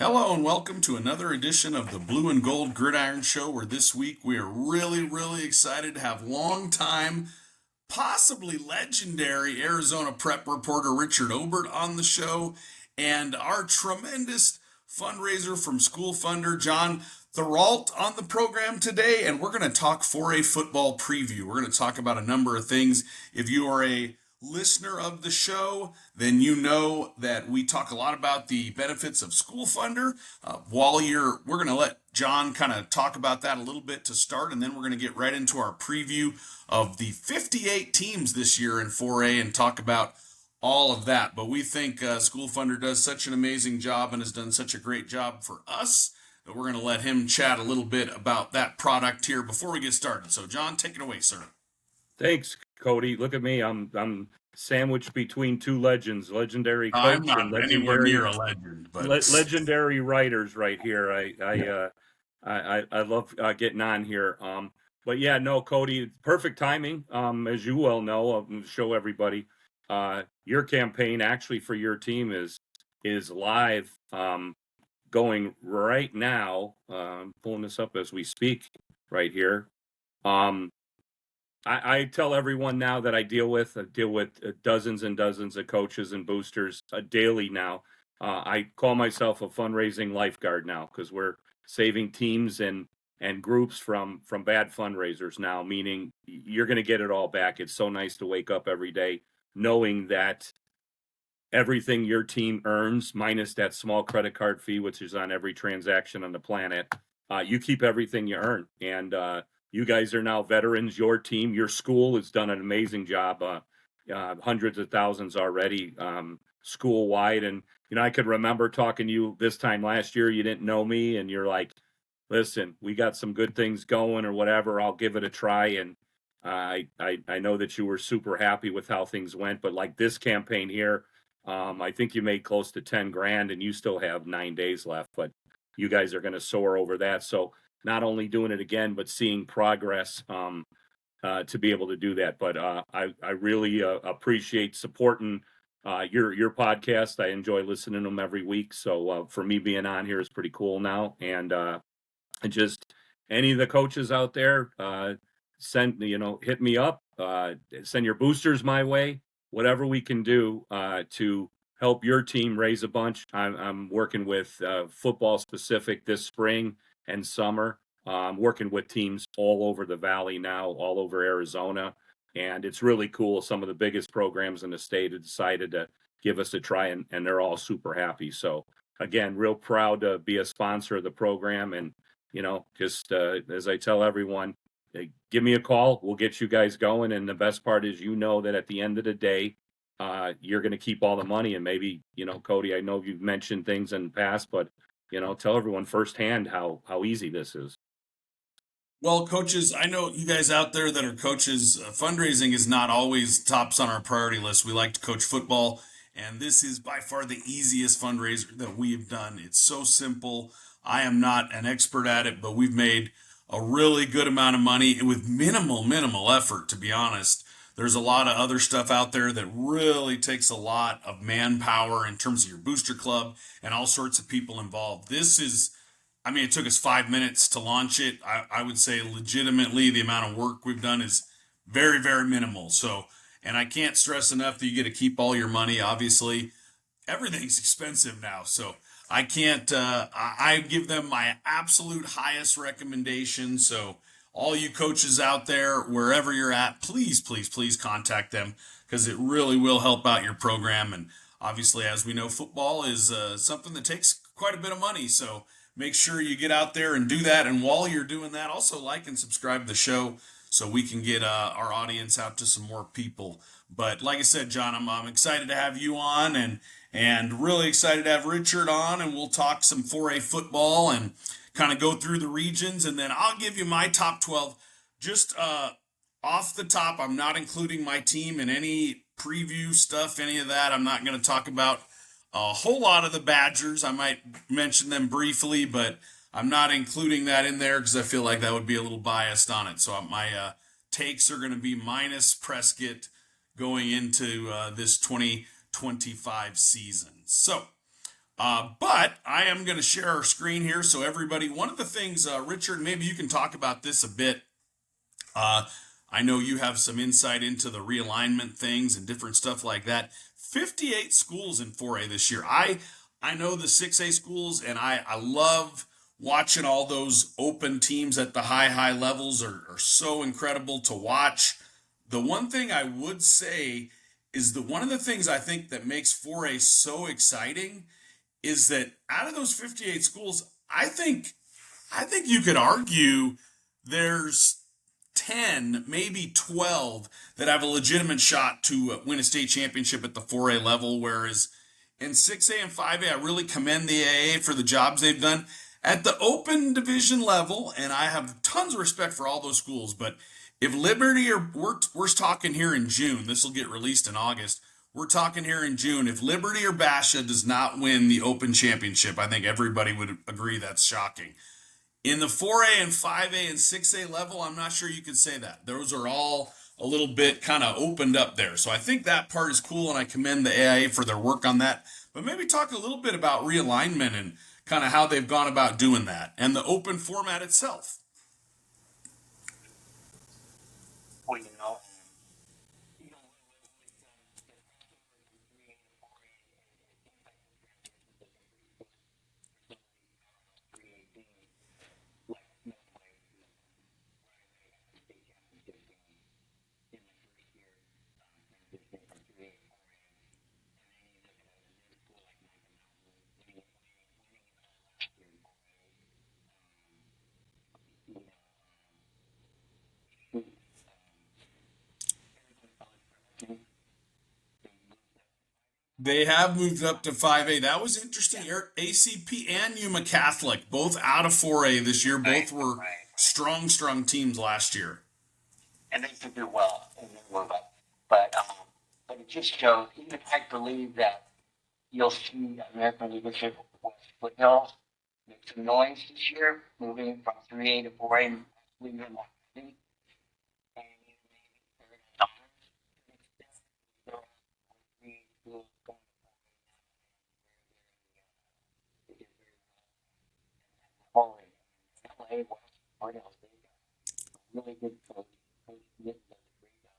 Hello and welcome to another edition of the Blue and Gold Gridiron Show, where this week we are really excited to have longtime, possibly legendary Arizona prep reporter Richard Obert on the show, and our tremendous fundraiser from Shoolfundr, John Theriault, on the program today. And we're going to talk 4A football preview. We're going to talk about a number of things. If you are a listener of the show, then you know that we talk a lot about the benefits of Shoolfundr. We're going to let John kind of talk about that a little bit to start, and then we're going to get right into our preview of the 58 teams this year in 4A and talk about all of that. But we think Shoolfundr does such an amazing job and has done such a great job for us that we're going to let him chat a little bit about that product here before we get started. So, John, take it away, sir. Thanks, Cody. Look at me. I'm sandwiched between two legends, legendary coach I'm not and anywhere near a legend, but legendary writers right here. I love getting on here. But yeah, no, Cody, perfect timing. As you well know, I'll show everybody. Your campaign actually for your team is live, going right now. Pulling this up as we speak right here. I tell everyone now that I deal with dozens and dozens of coaches and boosters daily now. I call myself a fundraising lifeguard now because we're saving teams and groups from bad fundraisers now, meaning you're going to get it all back. It's so nice to wake up every day knowing that everything your team earns, minus that small credit card fee, which is on every transaction on the planet, you keep everything you earn. And you guys are now veterans. Your team, your school has done an amazing job. Hundreds of thousands already school-wide. And, I could remember talking to you this time last year. You didn't know me, and you're like, listen, we got some good things going or whatever. I'll give it a try. And I know that you were super happy with how things went. But like this campaign here, I think you made close to 10 grand, and you still have 9 days left. But you guys are going to soar over that. So not only doing it again, but seeing progress to be able to do that. But I really appreciate supporting your podcast. I enjoy listening to them every week. So for me being on here is pretty cool now. And just any of the coaches out there, hit me up, send your boosters my way, whatever we can do to help your team raise a bunch. I'm working with football specific this spring and summer. Working with teams all over the valley now, all over Arizona. And it's really cool. Some of the biggest programs in the state have decided to give us a try, and they're all super happy. So again, real proud to be a sponsor of the program. And, just as I tell everyone, give me a call. We'll get you guys going. And the best part is, that at the end of the day, you're going to keep all the money. And maybe, Cody, I know you've mentioned things in the past, but, tell everyone firsthand how easy this is. Well, coaches, I know you guys out there that are coaches, fundraising is not always tops on our priority list. We like to coach football, and this is by far the easiest fundraiser that we've done. It's so simple. I am not an expert at it, but we've made a really good amount of money with minimal effort, to be honest. There's a lot of other stuff out there that really takes a lot of manpower in terms of your booster club and all sorts of people involved. It took us 5 minutes to launch it. I would say legitimately the amount of work we've done is very minimal. So, and I can't stress enough that you get to keep all your money. Obviously, everything's expensive now. So I can't, I give them my absolute highest recommendation. So all you coaches out there, wherever you're at, please contact them because it really will help out your program. And obviously, as we know, football is something that takes quite a bit of money. So make sure you get out there and do that. And while you're doing that, also like and subscribe to the show so we can get our audience out to some more people. But like I said, John, I'm excited to have you on and really excited to have Richard on. And we'll talk some 4A football and kind of go through the regions. And then I'll give you my top 12. Just off the top, I'm not including my team in any preview stuff, any of that. I'm not going to talk about a whole lot of the Badgers. I might mention them briefly, but I'm not including that in there because I feel like that would be a little biased on it. So my takes are going to be minus Prescott going into this 2025 season. So But I am going to share our screen here. So everybody, one of the things, Richard, maybe you can talk about this a bit. Uh, I know you have some insight into the realignment things and different stuff like that. 58 schools in 4A this year. I know the 6A schools, and I love watching all those open teams at the high levels are so incredible to watch. The one thing I would say is that one of the things I think that makes 4A so exciting is that out of those 58 schools, I think you could argue there's 10, maybe 12 that have a legitimate shot to win a state championship at the 4A level, whereas in 6A and 5A, I really commend the AA for the jobs they've done. At the open division level, and I have tons of respect for all those schools, but if Liberty, or we're talking here in June, this will get released in August, we're talking here in June, if Liberty or Basha does not win the open championship, I think everybody would agree that's shocking. In the 4A and 5A and 6A level, I'm not sure you could say that. Those are all a little bit kind of opened up there. So I think that part is cool, and I commend the AIA for their work on that. But maybe talk a little bit about realignment and kind of how they've gone about doing that and the open format itself. Well, They have moved up to 5A. That was interesting. ACP and Yuma Catholic, both out of 4A this year. Both were strong teams last year. and they should do well in the move up. But it just shows, even I believe that you'll see American leadership West Foothills make some noise this year, moving from 3A to 4A and leaving them on the and forward. LA West Foothills, they got really good coach. Coach Nick does a great job.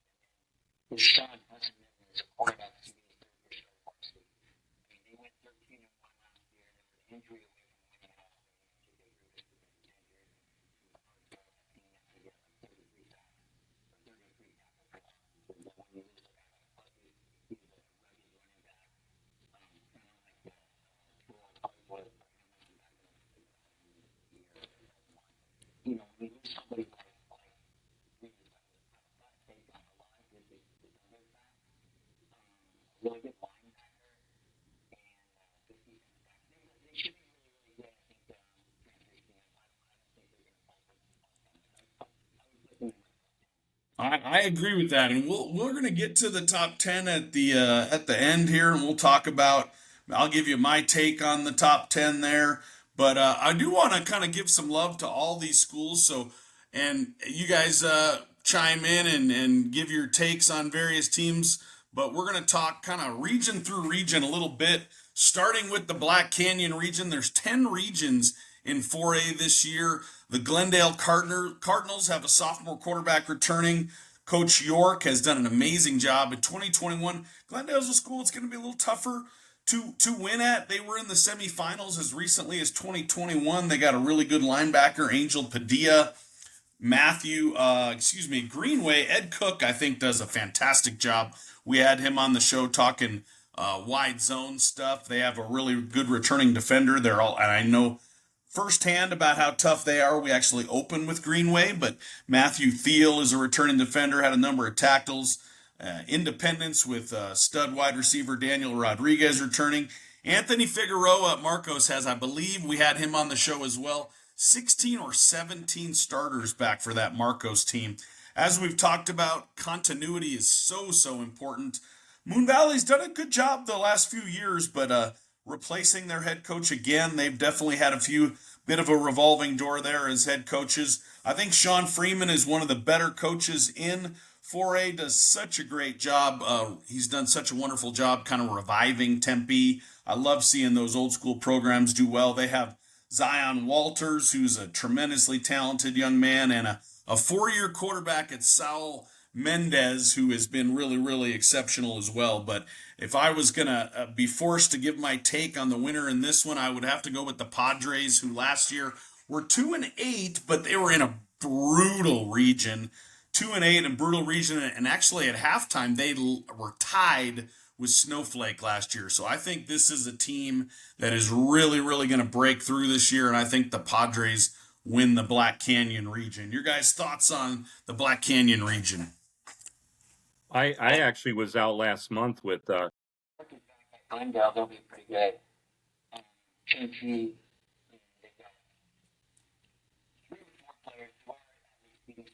His son hasn't been as a quarterback to be his third year starting varsity. I mean, they went 13-1 last year. They were injury away from winning half of the game. They grew this to be 10 years. The team has to get like 33 tackles or 33 tackles for losses. But when you lose to Puppy, he's a rugged running back. Kind of like the Hollywood, when you lose somebody like really good linebacker and good defensive back. They should be really good. I think transfers team. I don't think they're going to fall. I agree with that, and we're going to get to the top 10 at the end here, and we'll talk about. I'll give you my take on the top 10 there, but I do want to kind of give some love to all these schools. So, and you guys chime in and give your takes on various teams. But we're going to talk kind of region through region a little bit, starting with the Black Canyon region. There's 10 regions in 4A this year. The Glendale Cardinals have a sophomore quarterback returning. Coach York has done an amazing job in 2021. Glendale's a school it's going to be a little tougher to win at. They were in the semifinals as recently as 2021. They got a really good linebacker, Angel Padilla. Greenway. Ed Cook, I think, does a fantastic job. We had him on the show talking wide zone stuff. They have a really good returning defender. And I know firsthand about how tough they are. We actually opened with Greenway, but Matthew Thiel is a returning defender, had a number of tackles. Independence with stud wide receiver Daniel Rodriguez returning. Anthony Figueroa Marcos has, I believe, we had him on the show as well. 16 or 17 starters back for that Marcos team. As we've talked about, continuity is so important. Moon Valley's done a good job the last few years, but replacing their head coach again, they've definitely had a bit of a revolving door there as head coaches. I think Sean Freeman is one of the better coaches in 4A does such a great job. He's done such a wonderful job kind of reviving Tempe. I love seeing those old school programs do well. They have Zion Walters, who's a tremendously talented young man, and a 4-year quarterback at Saul Mendez, who has been really, really exceptional as well. But if I was going to be forced to give my take on the winner in this one, I would have to go with the Padres, who last year were 2-8, but they were in a brutal region. 2-8 in brutal region, and actually at halftime they were tied with Snowflake last year. So I think this is a team that is really, really going to break through this year, and I think the Padres win the Black Canyon region. Your guys' thoughts on the Black Canyon region? I actually was out last month with Looking back at Glendale, they'll be pretty good. Chancey, they've got 3 or 4 players who are at least beating some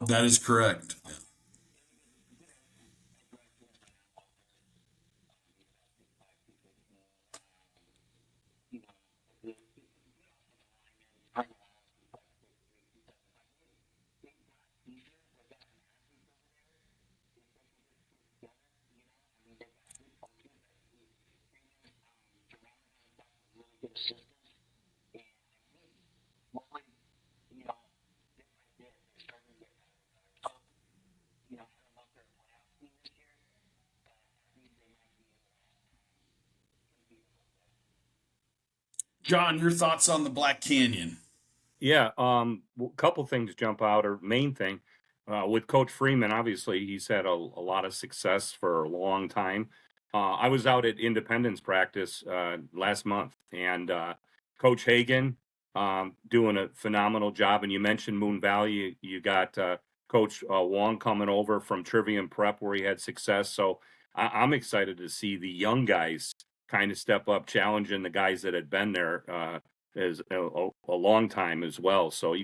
That is correct. good assistance. And I think what would, you know, fit right there, they're starting to get better. So, you know, I don't know if they're a playoff team this year, but I think they might be able to compete a little bit. John, your thoughts on the Black Canyon? Yeah, couple things jump out, or main thing, with Coach Freeman, obviously he's had a lot of success for a long time. I was out at Independence practice last month, and Coach Hagan doing a phenomenal job. And you mentioned Moon Valley, you got Coach Wong coming over from Trivium Prep where he had success. So I'm excited to see the young guys kind of step up, challenging the guys that had been there as a long time as well. So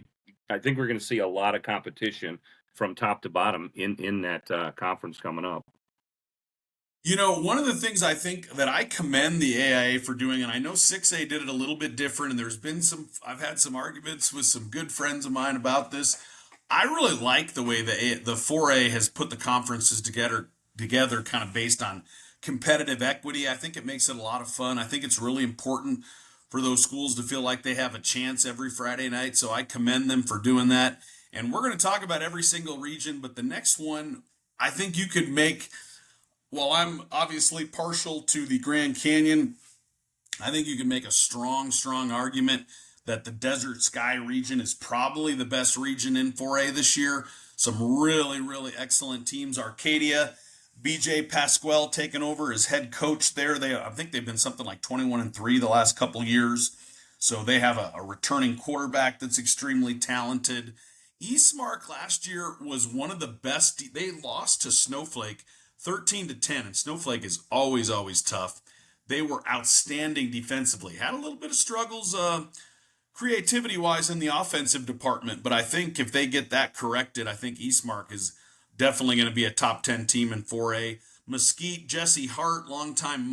I think we're going to see a lot of competition from top to bottom in that conference coming up. You know, one of the things I think that I commend the AIA for doing, and I know 6A did it a little bit different, and there's been I've had some arguments with some good friends of mine about this. I really like the way the 4A has put the conferences together kind of based on competitive equity. I think it makes it a lot of fun. I think it's really important for those schools to feel like they have a chance every Friday night. So I commend them for doing that. And we're going to talk about every single region, but the next one, I think you could make, while I'm obviously partial to the Grand Canyon, I think you can make a strong, strong argument that the Desert Sky region is probably the best region in 4A this year. Some really, really excellent teams. Arcadia, BJ Pasquale taking over as head coach there. I think they've been something like 21-3 the last couple years. So they have a returning quarterback that's extremely talented. Eastmark last year was one of the best. They lost to Snowflake 13-10, and Snowflake is always, always tough. They were outstanding defensively. Had a little bit of struggles creativity-wise in the offensive department, but I think if they get that corrected, I think Eastmark is definitely going to be a top 10 team in 4A. Mesquite, Jesse Hart, longtime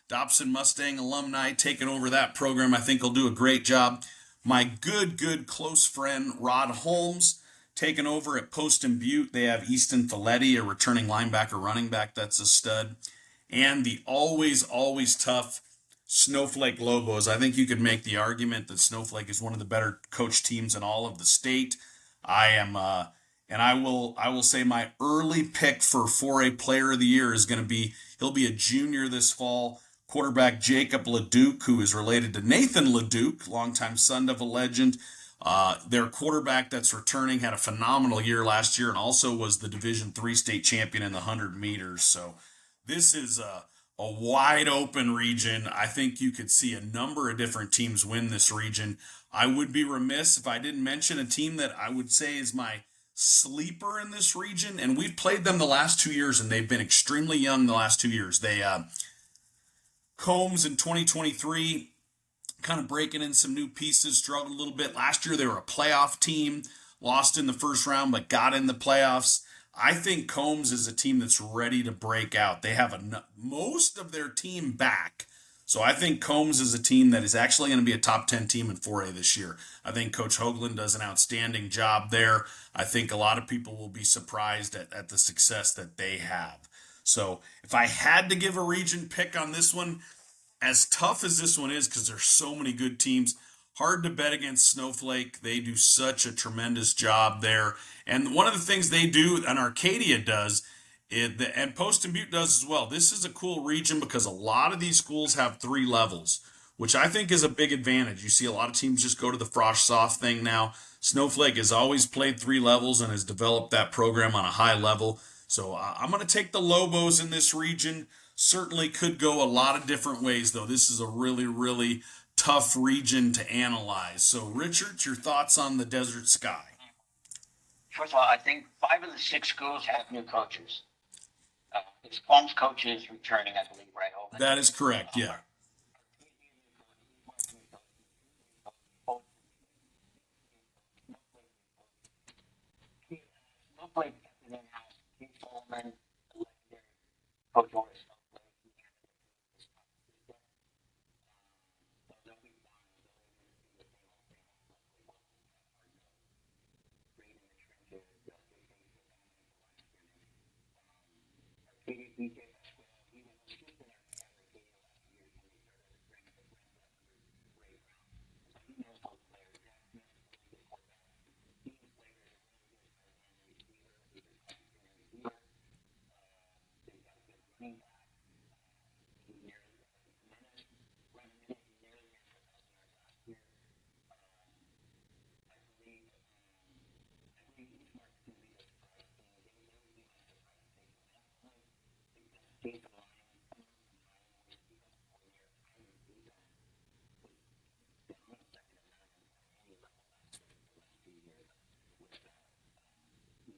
Dobson Mustang alumni, taking over that program. I think he'll do a great job. My good close friend Rod Holmes taking over at Post and Butte. They have Easton Folletti, a returning linebacker, running back that's a stud. And the always, always tough Snowflake Lobos. I think you could make the argument that Snowflake is one of the better coach teams in all of the state. And I will say my early pick for 4A Player of the Year is going to be, he'll be a junior this fall, quarterback Jacob LeDuc, who is related to Nathan LeDuc, longtime son of a legend. Their quarterback that's returning had a phenomenal year last year and also was the Division III state champion in the 100 meters. So this is a wide open region. I think you could see a number of different teams win this region. I would be remiss if I didn't mention a team that I would say is my sleeper in this region, and we've played them the last 2 years, and they've been extremely young the last 2 years. They Combs in 2023, kind of breaking in some new pieces, struggled a little bit. Last year they were a playoff team. lost in the first round, but got in the playoffs. I think Combs is a team that's ready to break out. They have most of their team back. So I think Combs is a team that is actually going to be a top 10 team in 4A this year. I think Coach Hoagland does an outstanding job there. I think a lot of people will be surprised at the success that they have. So if I had to give a region pick on this one, as tough as this one is, because there's so many good teams, hard to bet against Snowflake. They do such a tremendous job there. And one of the things they do, and Arcadia does, and Post and Butte does as well. This is a cool region because a lot of these schools have 3 levels, which I think is a big advantage. You see a lot of teams just go to the Frosh Soft thing now. Snowflake has always played 3 levels and has developed that program on a high level. So I'm going to take the Lobos in this region. Certainly could go a lot of different ways, though. This is a really, really tough region to analyze. So, Richard, your thoughts on the Desert Sky? First of all, I think 5 of the 6 schools have new coaches. It's Palm's coach is returning, I believe, right? That is correct, yeah. Snowflake kept it in-house. Keith Solomon, the legendary Coach Horace Snowflake, he handled it with his top system. So they'll be fine. They'll be the same old thing. Great in the trenches. They'll do things with them in the last scrimmage. BJ Pasquale, he was assistant at Arcadia last year when they started to bring the friends up under Ray Brown. So he knows those players. Jack Smith is a really good quarterback. Dean Slater is a really good tight end receiver. He's a Clemson receiver. They've got a good running back. He nearly Jimenez, Ryan Jimenez, he nearly ran for 1,000 yards last year. I believe Eastmark's going to be the surprise team. They would be my surprise team. Jason Lyons coming from Highland, where he was 4 years. Highland season was down in second and none at any level last year, the last 2 years with Shoolfundr over there. He's a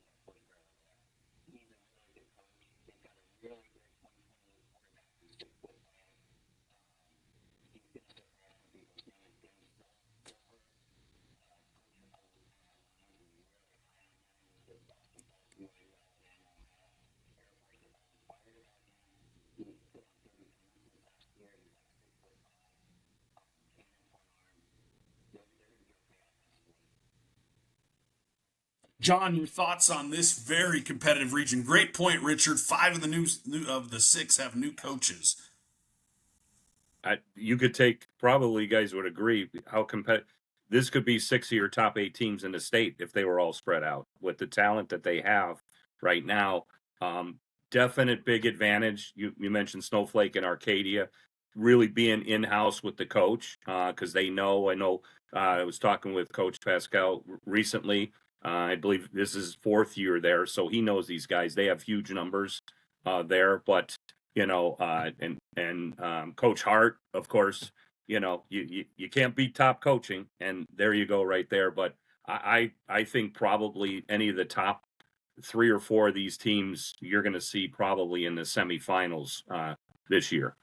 really good coach. They've got a really good 2028 quarterback who's 6 foot tall. He's going to surprise some people. His name is Dennis Silver. Coach from Louisiana Lions. He's really high on him. He did Boston College really well at Alabama. Air Force is all inspired about him. He put on 30 pounds this last year. He's like 6 foot tall. Cannon for an arm. They're going to be okay offensively. John, your thoughts on this very competitive region? Great point, Richard. 5 of the new of the 6 have new coaches. You could take, probably you guys would agree, how competitive this could be. 6 of your top 8 teams in the state if they were all spread out with the talent that they have right now. Definite big advantage. You mentioned Snowflake and Arcadia really being in-house with the coach because I know I was talking with Coach Pascal recently. I believe this is 4th year there, so he knows these guys. They have huge numbers there, but and Coach Hart, of course, you can't beat top coaching, and there you go right there. But I think probably any of the top 3 or 4 of these teams you're going to see probably in the semifinals this year.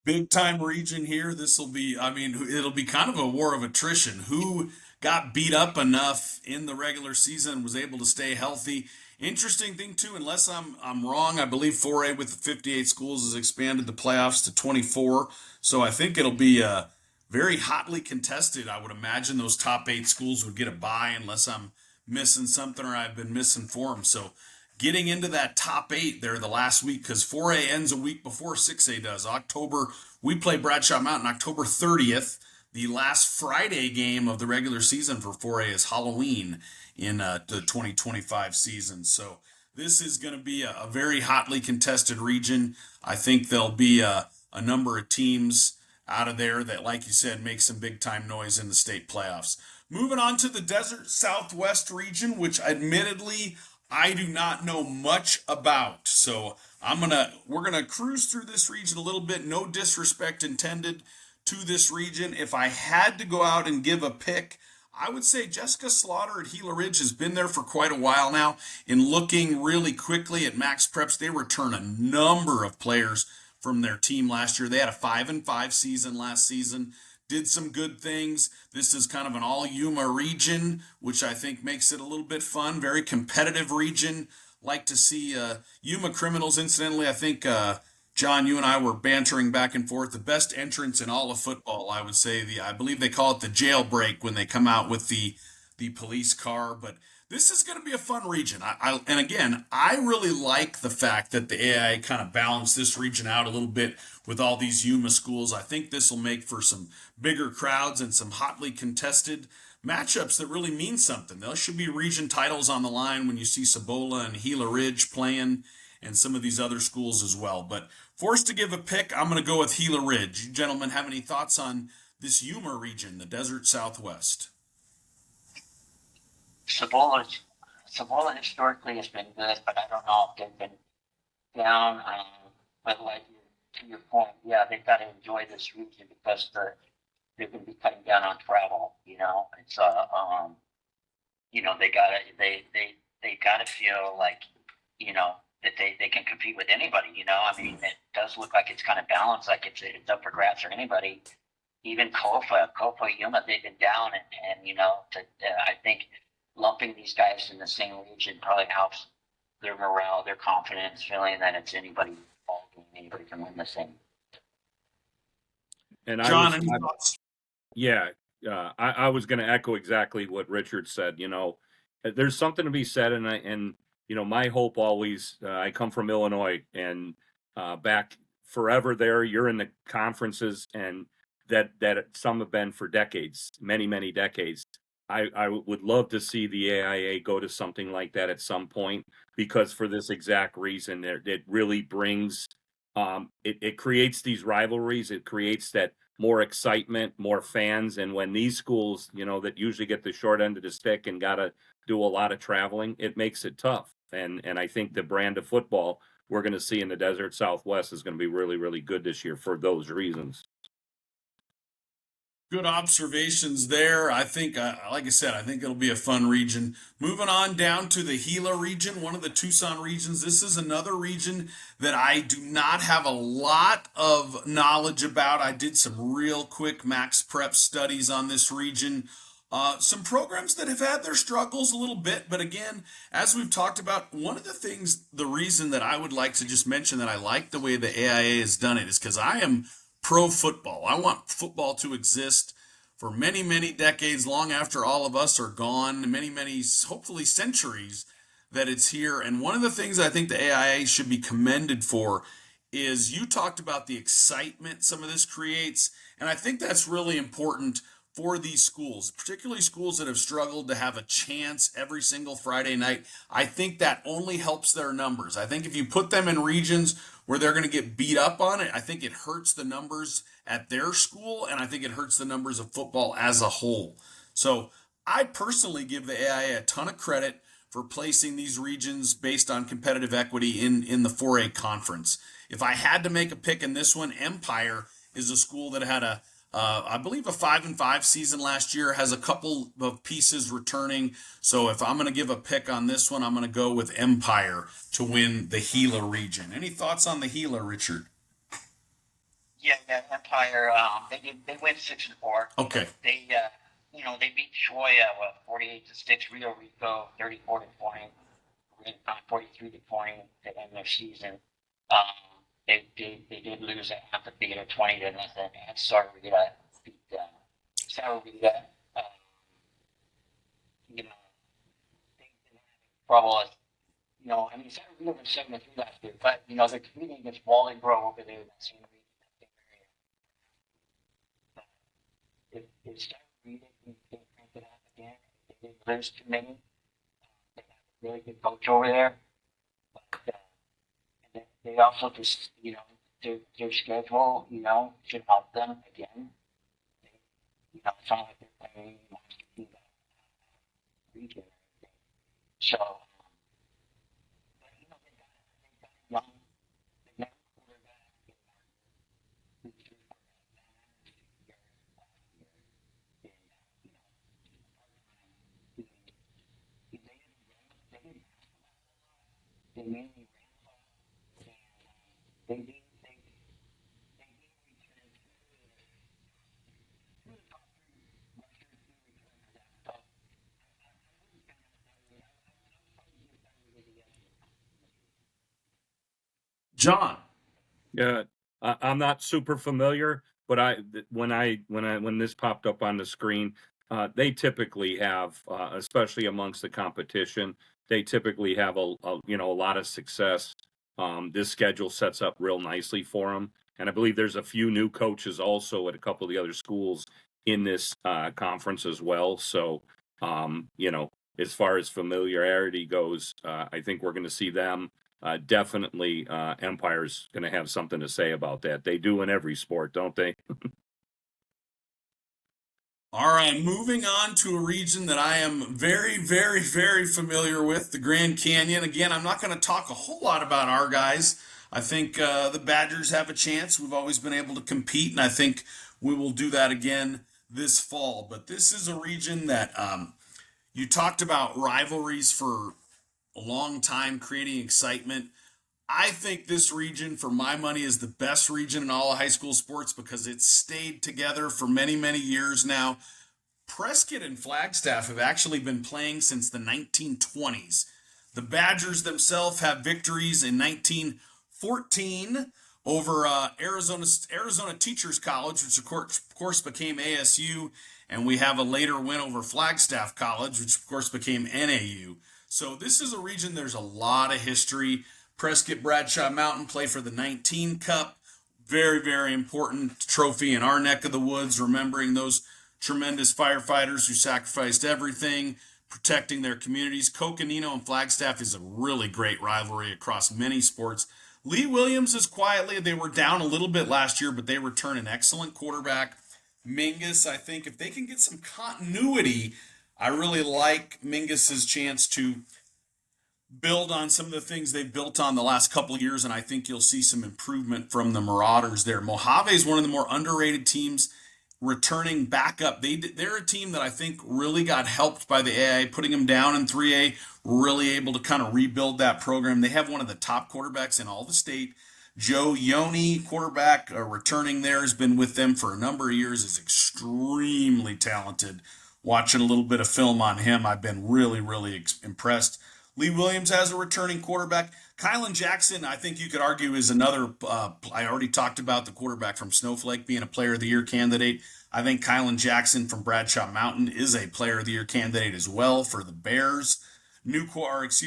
Big time region here. It'll be kind of a war of attrition. Who got beat up enough in the regular season and was able to stay healthy? Interesting thing too, unless I'm wrong, I believe 4A with the 58 schools has expanded the playoffs to 24. So I think it'll be very hotly contested. I would imagine those top 8 schools would get a bye unless I'm missing something or I've been misinformed. So getting into that top 8 there the last week, because 4A ends a week before 6A does. We play Bradshaw Mountain October 30th. The last Friday game of the regular season for 4A is Halloween in the 2025 season. So this is going to be a very hotly contested region. I think there'll be a number of teams out of there that, like you said, make some big time noise in the state playoffs. Moving on to the Desert Southwest region, which admittedly I do not know much about. So we're gonna cruise through this region a little bit. No disrespect intended to this region. If I had to go out and give a pick, I would say Jessica Slaughter at Gila Ridge has been there for quite a while now. In looking really quickly at Max Preps, they return a number of players from their team last year. They had a 5-5 season last season. did some good things. This is kind of an all Yuma region, which I think makes it a little bit fun. Very competitive region. Like to see Yuma Criminals. Incidentally, I think John, you and I were bantering back and forth. The best entrance in all of football, I would say. I believe they call it the jailbreak when they come out with the police car. But this is going to be a fun region. And again, I really like the fact that the AIA kind of balanced this region out a little bit with all these Yuma schools. I think this will make for some bigger crowds and some hotly contested matchups that really mean something. There should be region titles on the line when you see Cibola and Gila Ridge playing and some of these other schools as well. But forced to give a pick, I'm going to go with Gila Ridge. You gentlemen have any thoughts on this Yuma region, the desert Southwest? Cibola historically has been good, but I don't know if they've been down. But like to your point, yeah, they've got to enjoy this region because they're going to be cutting down on travel. It's they gotta feel like that they can compete with anybody. I mean, it does look like it's kind of balanced, like it's up for grabs for anybody. Even Kofa, Yuma, they've been down, and I think lumping these guys in the same region probably helps their morale, their confidence, feeling that it's anybody's ball game, anybody can win this thing. And John, any thoughts? Yeah, I was going to echo exactly what Richard said. There's something to be said, and my hope always. I come from Illinois, and back forever there. You're in the conferences, and that some have been for decades, many decades. I would love to see the AIA go to something like that at some point, because for this exact reason, it really brings, it creates these rivalries. It creates that more excitement, more fans. And when these schools, that usually get the short end of the stick and got to do a lot of traveling, it makes it tough. And I think the brand of football we're going to see in the desert Southwest is going to be really, really good this year for those reasons. Good observations there. I think, like I said, I think it'll be a fun region. Moving on down to the Gila region, one of the Tucson regions. This is another region that I do not have a lot of knowledge about. I did some real quick max prep studies on this region. Some programs that have had their struggles a little bit, but again, as we've talked about, one of the things, the reason that I would like to just mention that I like the way the AIA has done it is because I am pro football. I want football to exist for many decades, long after all of us are gone, many, hopefully centuries that it's here. And one of the things I think the AIA should be commended for is you talked about the excitement some of this creates. And I think that's really important for these schools, particularly schools that have struggled to have a chance every single Friday night. I think that only helps their numbers. I think if you put them in regions where they're going to get beat up on it, I think it hurts the numbers at their school, and I think it hurts the numbers of football as a whole. So I personally give the AIA a ton of credit for placing these regions based on competitive equity in the 4A conference. If I had to make a pick in this one, Empire is a school that had I believe a 5-5 season last year, has a couple of pieces returning. So if I'm going to give a pick on this one, I'm going to go with Empire to win the Gila region. Any thoughts on the Gila, Richard? Yeah, Empire. They went 6-4. Okay. They beat Troy 48-6, Rio Rico 34-20, 43-20 to end their season. They did lose at Amphitheater 20-0 at Sarita. Beat Sarita. They've been having trouble. Sarita was 7-3 last year, but they're competing against Wallingboro over there in that same region. If Sarita can crank it up again, they didn't lose too many. They have a really good coach over there. But they also just, their schedule, should help them again. It's not like they're playing monster team region or anything. So, but they got young, they never quarterback who's through for they mainly they John. Yeah, I'm not super familiar, but when this popped up on the screen, they typically have, especially amongst the competition, they typically have a lot of success. This schedule sets up real nicely for them, and I believe there's a few new coaches also at a couple of the other schools in this conference as well. So, as far as familiarity goes, I think we're going to see them. Definitely, Empire's going to have something to say about that. They do in every sport, don't they? All right, moving on to a region that I am very, very, very familiar with, the Grand Canyon. Again, I'm not going to talk a whole lot about our guys. I think the Badgers have a chance. We've always been able to compete, and I think we will do that again this fall. But this is a region that you talked about rivalries for a long time, creating excitement. I think this region, for my money, is the best region in all of high school sports because it's stayed together for many, many years now. Prescott and Flagstaff have actually been playing since the 1920s. The Badgers themselves have victories in 1914 over Arizona Teachers College, which of course became ASU, and we have a later win over Flagstaff College, which of course became NAU. So this is a region there's a lot of history. Prescott Bradshaw Mountain play for the 19 Cup. Very, very important trophy in our neck of the woods, remembering those tremendous firefighters who sacrificed everything, protecting their communities. Coconino and Flagstaff is a really great rivalry across many sports. Lee Williams is quietly, they were down a little bit last year, but they return an excellent quarterback. Mingus, I think if they can get some continuity, I really like Mingus's chance to build on some of the things they've built on the last couple of years, and I think you'll see some improvement from the Marauders there. Mojave is one of the more underrated teams returning back up. They're a team that I think really got helped by the AI, putting them down in 3A, really able to kind of rebuild that program. They have one of the top quarterbacks in all the state. Joe Yoni, quarterback, returning there, has been with them for a number of years, is extremely talented. Watching a little bit of film on him, I've been really, really impressed. Lee Williams has a returning quarterback. Kylan Jackson, I think you could argue, is another. I already talked about the quarterback from Snowflake being a Player of the Year candidate. I think Kylan Jackson from Bradshaw Mountain is a Player of the Year candidate as well for the Bears. New coach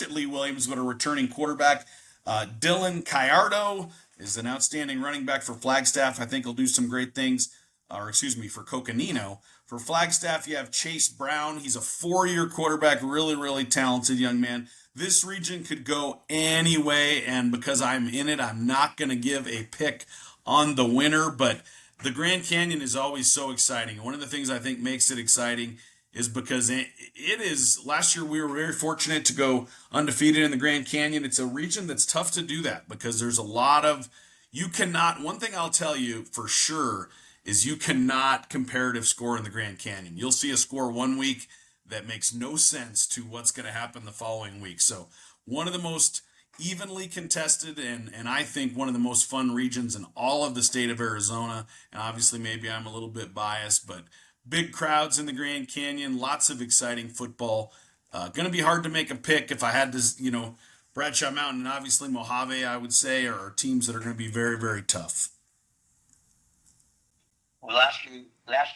at Lee Williams, but a returning quarterback. Dylan Callardo is an outstanding running back for Flagstaff. I think he'll do some great things. For Coconino. For Flagstaff, you have Chase Brown. He's a 4-year quarterback, really, really talented young man. This region could go any way, and because I'm in it, I'm not going to give a pick on the winner, but the Grand Canyon is always so exciting. One of the things I think makes it exciting is because it is, last year we were very fortunate to go undefeated in the Grand Canyon. It's a region that's tough to do that because there's a lot of, one thing I'll tell you for sure is you cannot comparative score in the Grand Canyon. You'll see a score one week that makes no sense to what's going to happen the following week. So one of the most evenly contested and I think one of the most fun regions in all of the state of Arizona. And obviously maybe I'm a little bit biased, but big crowds in the Grand Canyon, lots of exciting football. Going to be hard to make a pick if I had to, Bradshaw Mountain and obviously Mojave, I would say, are teams that are going to be very, very tough. Well, last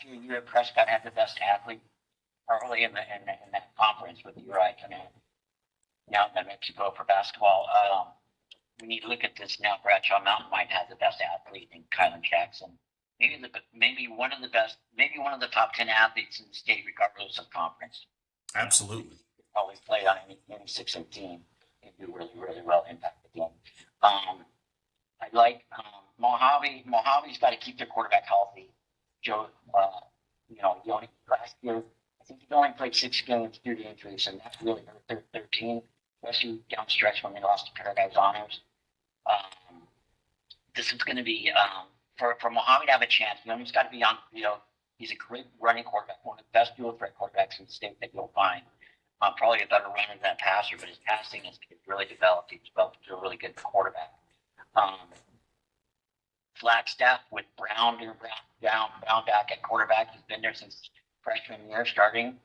year at Prescott had the best athlete early in that conference with Uri coming out in Mexico for basketball. We need to look at this now. Bradshaw Mountain might have the best athlete in Kylan Jackson. Maybe one of the top 10 athletes in the state, regardless of conference. Absolutely. Always play on any 6A team and do really, really well, impact the game. I like Mojave. Mojave's got to keep their quarterback healthy. Joe, Yoni last year, I think he only played 6 games due to injuries, and that really hurt their team, especially down the stretch when they lost to Paradise Honors. This is going to be for Mojave to have a chance. Yoni's got to be on. He's a great running quarterback, one of the best dual threat quarterbacks in the state that you'll find. Probably a better runner than passer, but his passing is really developed. He's developed into a really good quarterback. Flagstaff with Brown back at quarterback. He's been there since freshman year starting.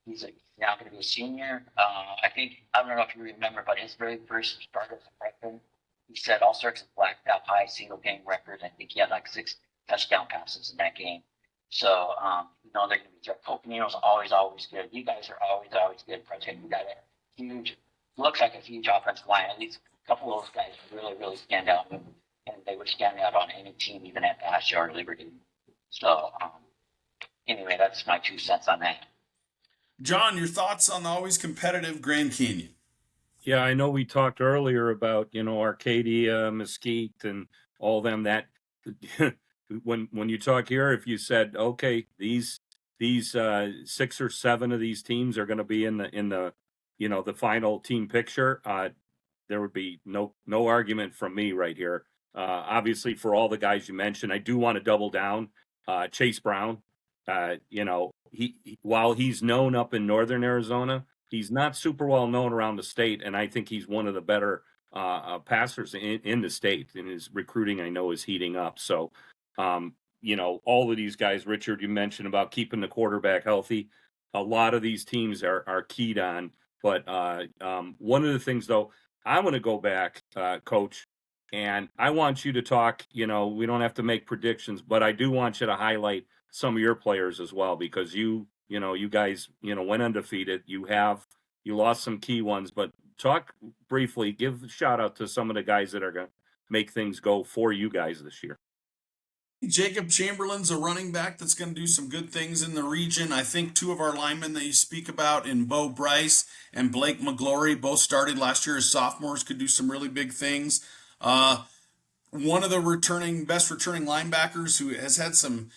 He's now going to be a senior. I don't know if you remember, but his very first start as a freshman, he set all sorts of blacked out high single game records. I think he had like 6 touchdown passes in that game. So, they're going to be tough. Coconino's always good. You guys are always good. Project, you got a huge, looks like a huge offensive line. At least a couple of those guys really stand out, and they would stand out on any team, even at Bastia or Liberty. So, anyway, that's my 2 cents on that. John, your thoughts on the always competitive Grand Canyon? Yeah, I know we talked earlier about, Arcadia, Mesquite, and all them that when you talk here, if you said, okay, these 6 or 7 of these teams are going to be in the the final team picture, there would be no argument from me right here. Obviously, for all the guys you mentioned, I do want to double down. Chase Brown, he while he's known up in northern Arizona, he's not super well known around the state, and I think he's one of the better passers in the state. And his recruiting, I know, is heating up. So, all of these guys, Richard, you mentioned about keeping the quarterback healthy. A lot of these teams are keyed on. But one of the things, though, I want to go back, Coach, and I want you to talk. We don't have to make predictions, but I do want you to highlight some of your players as well, because you guys, went undefeated. You lost some key ones, but talk briefly, give a shout out to some of the guys that are going to make things go for you guys this year. Jacob Chamberlain's a running back that's going to do some good things in the region. I think 2 of our linemen that you speak about in Bo Bryce and Blake McGlory both started last year as sophomores, could do some really big things. One of the best returning linebackers who has had some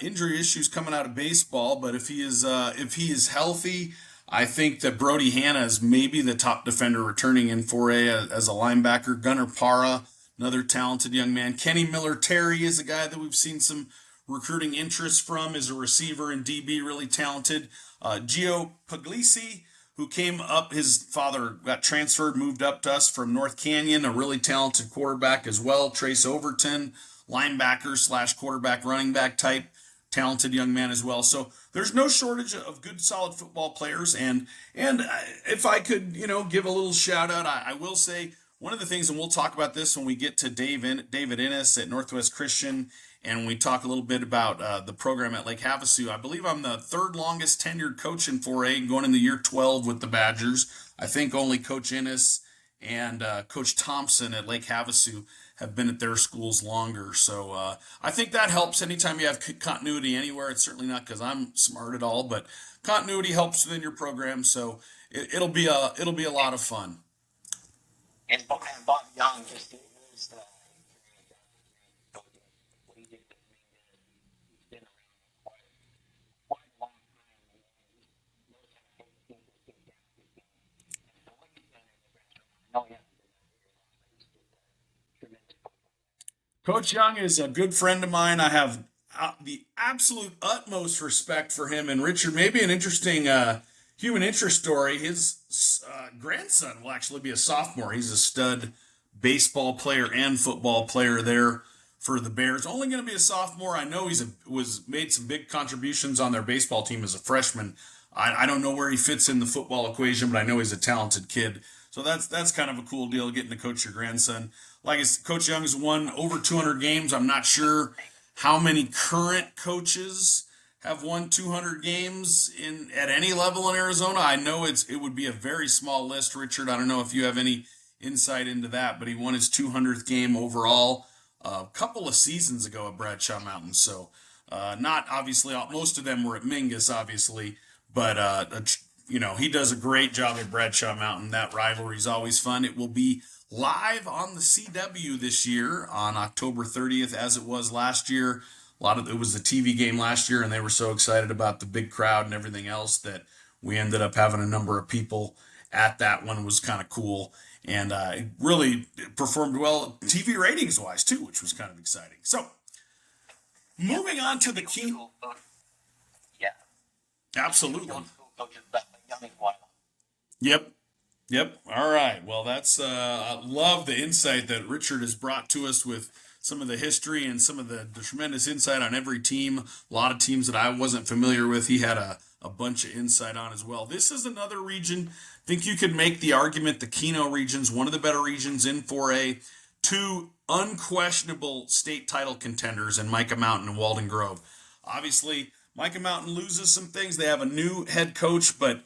injury issues coming out of baseball, but if he is healthy, I think that Brody Hanna is maybe the top defender returning in 4A as a linebacker. Gunnar Parra, another talented young man. Kenny Miller-Terry is a guy that we've seen some recruiting interest from, is a receiver and DB, really talented. Gio Puglisi, who came up, his father got transferred, moved up to us from North Canyon, a really talented quarterback as well. Trace Overton, linebacker / quarterback running back type, talented young man as well. So there's no shortage of good, solid football players. And if I could, give a little shout out, I will say one of the things, and we'll talk about this when we get to David Innes at Northwest Christian, and we talk a little bit about the program at Lake Havasu. I believe I'm the 3rd longest tenured coach in 4A, going in the year 12 with the Badgers. I think only Coach Innes and Coach Thompson at Lake Havasu have been at their schools longer. So I think that helps anytime you have continuity anywhere. It's certainly not because I'm smart at all, but continuity helps within your program. So it'll be a lot of fun. And Bob Young just is the what he did with me. He's been around quite a long time. He knows how to take things and get down to things. And so what he's done in the restaurant, I know he hasn't been there very long, but he's just a tremendous coach. Coach Young is a good friend of mine. I have the absolute utmost respect for him. And Richard, maybe an interesting human interest story. His grandson will actually be a sophomore. He's a stud baseball player and football player there for the Bears. Only going to be a sophomore. I know was made some big contributions on their baseball team as a freshman. I don't know where he fits in the football equation, but I know he's a talented kid. So that's kind of a cool deal, getting to coach your grandson. Like I said, Coach Young's won over 200 games. I'm not sure how many current coaches have won 200 games at any level in Arizona. I know it would be a very small list, Richard. I don't know if you have any insight into that, but he won his 200th game overall a couple of seasons ago at Bradshaw Mountain. So not obviously, most of them were at Mingus, obviously, but he does a great job at Bradshaw Mountain. That rivalry is always fun. It will be live on the CW this year on October 30th, as it was last year. It was the TV game last year, and they were so excited about the big crowd and everything else that we ended up having a number of people at that one. It was kind of cool, and it really performed well TV ratings wise too, which was kind of exciting. So moving on to the key. Yeah. Absolutely. Yep. Yep. All right. Well, that's I love the insight that Richard has brought to us with some of the history and some of the tremendous insight on every team. A lot of teams that I wasn't familiar with, he had a bunch of insight on as well. This is another region. I think you could make the argument the Keno region's one of the better regions in 4A. Two unquestionable state title contenders in Micah Mountain and Walden Grove. Obviously, Micah Mountain loses some things. They have a new head coach, but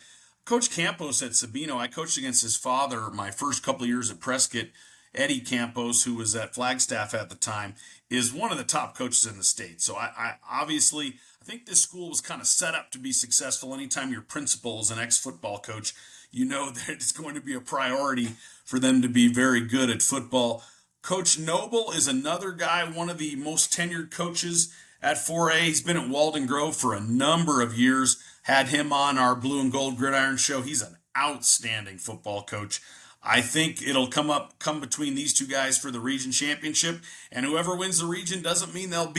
Coach Campos at Sabino, I coached against his father my first couple of years at Prescott. Eddie Campos, who was at Flagstaff at the time, is one of the top coaches in the state. So I obviously, I think this school was kind of set up to be successful. Anytime your principal is an ex-football coach, you know that it's going to be a priority for them to be very good at football. Coach Noble is another guy, one of the most tenured coaches at 4A. He's been at Walden Grove for a number of years. Had him on our Blue and Gold Gridiron show. He's an outstanding football coach. I think it'll come between these two guys for the region championship, and whoever wins the region doesn't mean they'll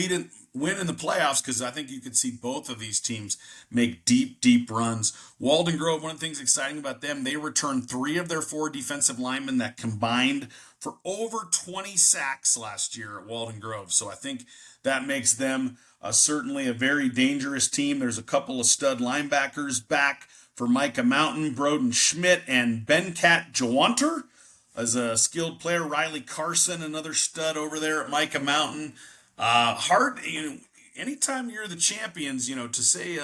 win in the playoffs, because I think you could see both of these teams make deep runs. Walden Grove, one of the things exciting about them, they returned 3 of their 4 defensive linemen that combined for over 20 sacks last year at Walden Grove. So I think that makes them certainly a very dangerous team. There's a couple of stud linebackers back for Micah Mountain, Broden Schmidt, and Benkat Jawanter as a skilled player. Riley Carson, another stud over there at Micah Mountain. Anytime you're the champions, to say,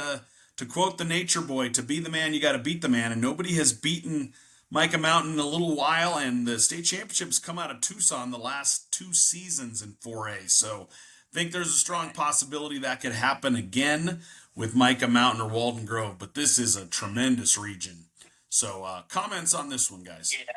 to quote the Nature Boy, to be the man, you got to beat the man. And nobody has beaten Micah Mountain in a little while, and the state championships come out of Tucson the last 2 seasons in 4A. So I think there's a strong possibility that could happen again with Micah Mountain or Walden Grove, but this is a tremendous region. So comments on this one, guys? Yeah.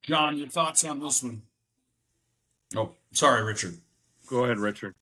John, your thoughts on this one? Oh, sorry, Richard. Go ahead, Richard.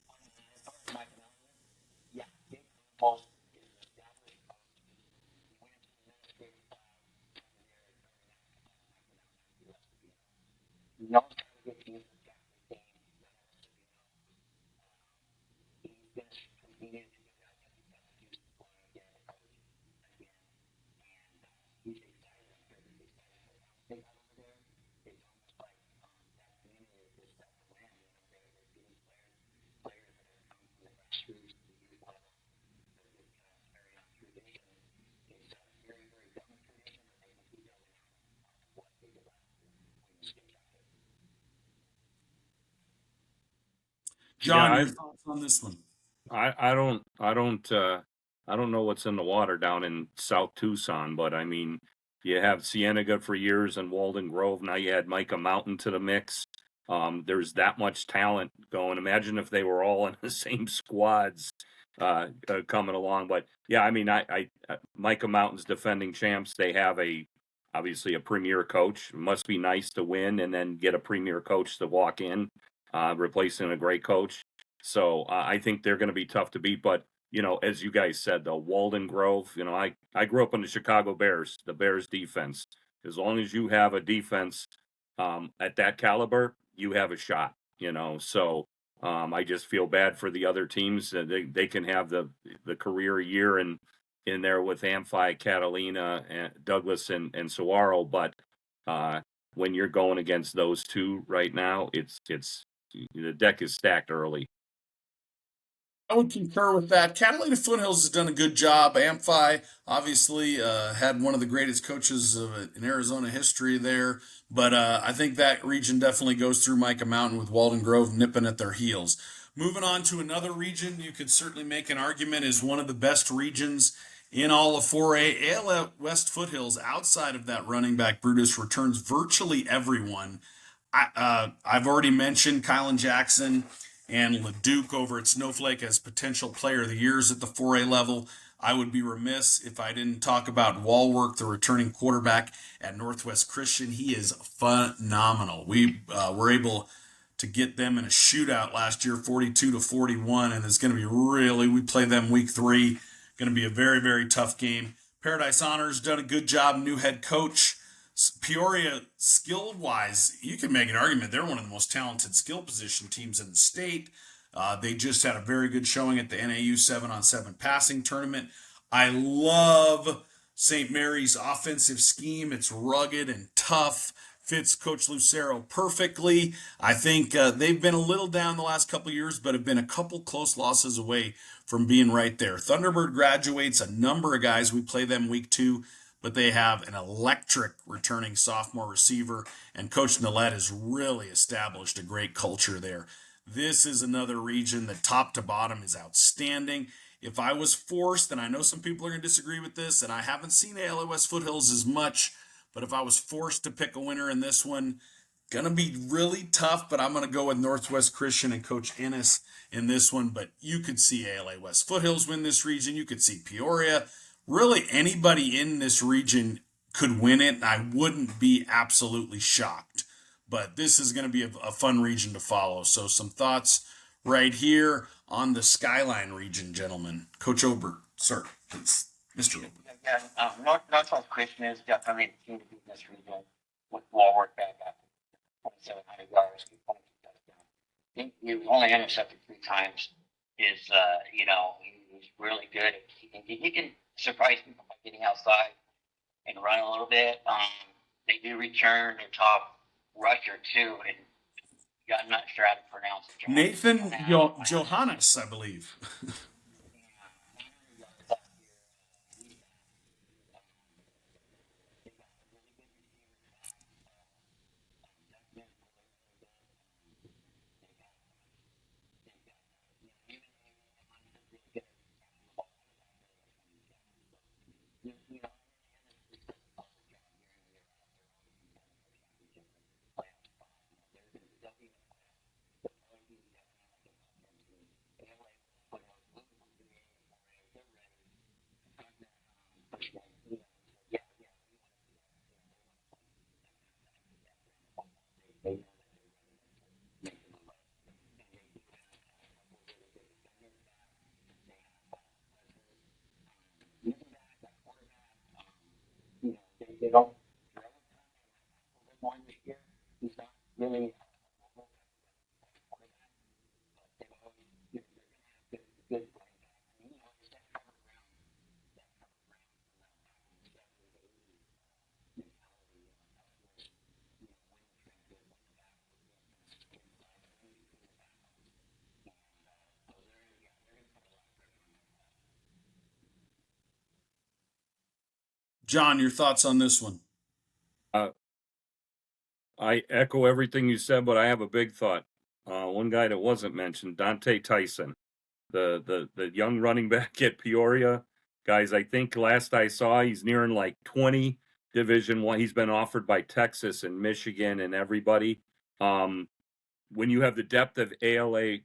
John, Yeah, your thoughts on this one? I don't know what's in the water down in South Tucson, but I mean, you have Cienega for years and Walden Grove. Now you add Micah Mountain to the mix. There's that much talent going. Imagine if they were all in the same squads coming along. But yeah, I mean, Micah Mountain's defending champs. They have obviously a premier coach. It must be nice to win and then get a premier coach to walk in, replacing a great coach. So I think they're going to be tough to beat. But as you guys said, though, Walden Grove, I grew up in the Chicago Bears, the Bears defense. As long as you have a defense at that caliber, you have a shot, So I just feel bad for the other teams. They can have the career year in there with Amphi, Catalina, and Douglas, and Saguaro. But when you're going against those two right now, it's the deck is stacked early. I would concur with that. Catalina Foothills has done a good job. Amphi obviously had one of the greatest coaches in Arizona history there, but I think that region definitely goes through Micah Mountain with Walden Grove nipping at their heels. Moving on to another region, you could certainly make an argument is one of the best regions in all of 4A. AL West Foothills, outside of that running back Brutus, returns virtually everyone. I've already mentioned Kylan Jackson and LeDuc over at Snowflake as potential player of the years at the 4A level. I would be remiss if I didn't talk about Walwork, the returning quarterback at Northwest Christian. He is phenomenal. We were able to get them in a shootout last year, 42-41, and it's going to be we play them week 3. Going to be a very, very tough game. Paradise Honors done a good job, new head coach. Peoria, skill wise, you can make an argument they're one of the most talented skill position teams in the state. They just had a very good showing at the NAU 7-on-7 passing tournament. I love St. Mary's offensive scheme. It's rugged and tough. Fits Coach Lucero perfectly. I think they've been a little down the last couple of years, but have been a couple close losses away from being right there. Thunderbird graduates a number of guys. We play them week 2, but they have an electric returning sophomore receiver, and Coach Nillette has really established a great culture there. This is another region that top to bottom is outstanding. If I was forced, and I know some people are going to disagree with this, and I haven't seen ALA West Foothills as much, but if I was forced to pick a winner in this one, going to be really tough, but I'm going to go with Northwest Christian and Coach Ennis in this one. But you could see ALA West Foothills win this region. You could see Peoria. Really, anybody in this region could win it, and I wouldn't be absolutely shocked. But this is going to be a fun region to follow. So some thoughts right here on the Skyline region, gentlemen. Coach Obert, sir, please. Mr. Obert. Yeah, Northwest Christian is definitely the team to beat in this region with Walwork back after 2,700 yards, 22 touchdowns. I think you've only intercepted 3 times. He's really good. He can surprise people by getting outside and run a little bit. They do return their top rusher too, and I'm not sure how to pronounce it. Nathan Johannes, I believe. They don't more this year. He's not really good. John, your thoughts on this one? I echo everything you said, but I have a big thought. One guy that wasn't mentioned, Dante Tyson, the young running back at Peoria. Guys, I think last I saw, he's nearing like 20 Division One. He's been offered by Texas and Michigan and everybody. When you have the depth of ALA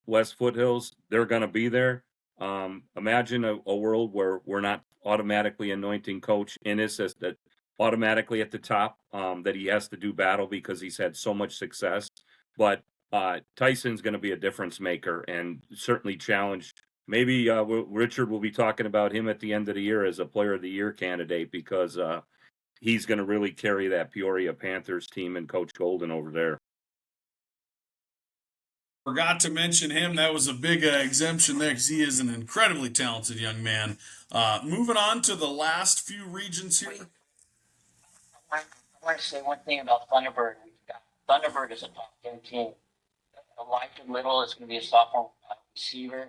West Foothills, they're going to be there. Imagine a world where we're not automatically anointing Coach Ennis as that automatically at the top, that he has to do battle because he's had so much success. But Tyson's going to be a difference maker and certainly challenge. Maybe Richard will be talking about him at the end of the year as a player of the year candidate because he's going to really carry that Peoria Panthers team and Coach Golden over there. Forgot to mention him. That was a big exemption there because he is an incredibly talented young man. Moving on to the last few regions here. I want to say one thing about Thunderbird. Thunderbird is a top 10 team. Elijah Little is going to be a sophomore receiver.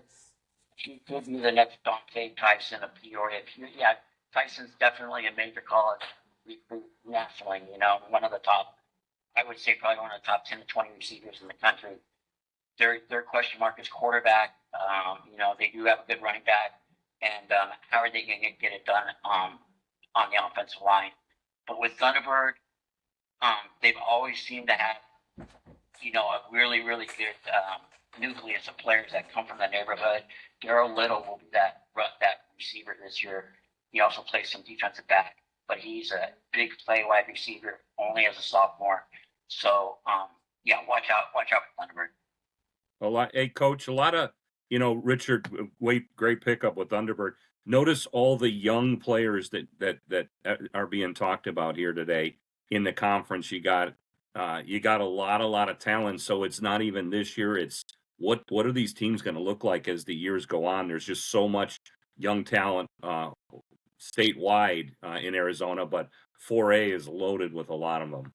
He could be the next Dante Tyson of Peoria. Yeah, Tyson's definitely a major college recruit nationally. One of the top, I would say probably one of the top 10 to 20 receivers in the country. Their question mark is quarterback. They do have a good running back, and how are they going to get it done on the offensive line? But with Thunderbird, they've always seemed to have, a really, really good nucleus of players that come from the neighborhood. Darryl Little will be that receiver this year. He also plays some defensive back, but he's a big play wide receiver only as a sophomore. So, watch out for Thunderbird. Hey, Coach, a lot of, Richard, great pickup with Thunderbird. Notice all the young players that are being talked about here today in the conference. You got a lot of talent. So it's not even this year. It's what are these teams going to look like as the years go on? There's just so much young talent statewide in Arizona, but 4A is loaded with a lot of them.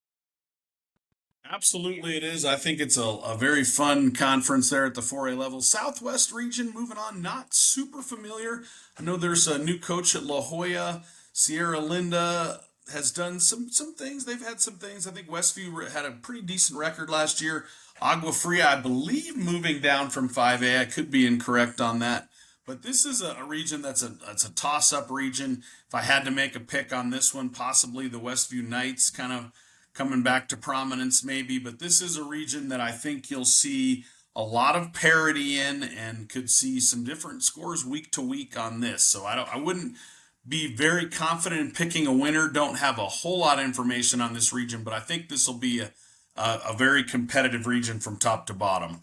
Absolutely, it is. I think it's a very fun conference there at the 4A level. Southwest region, moving on, not super familiar. I know there's a new coach at La Jolla. Sierra Linda has done some things. They've had some things. I think Westview had a pretty decent record last year. Agua Fria, I believe, moving down from 5A. I could be incorrect on that. But this is a region that's a toss-up region. If I had to make a pick on this one, possibly the Westview Knights kind of coming back to prominence maybe, but this is a region that I think you'll see a lot of parity in and could see some different scores week to week on this. So I wouldn't be very confident in picking a winner. Don't have a whole lot of information on this region, but I think this will be a very competitive region from top to bottom.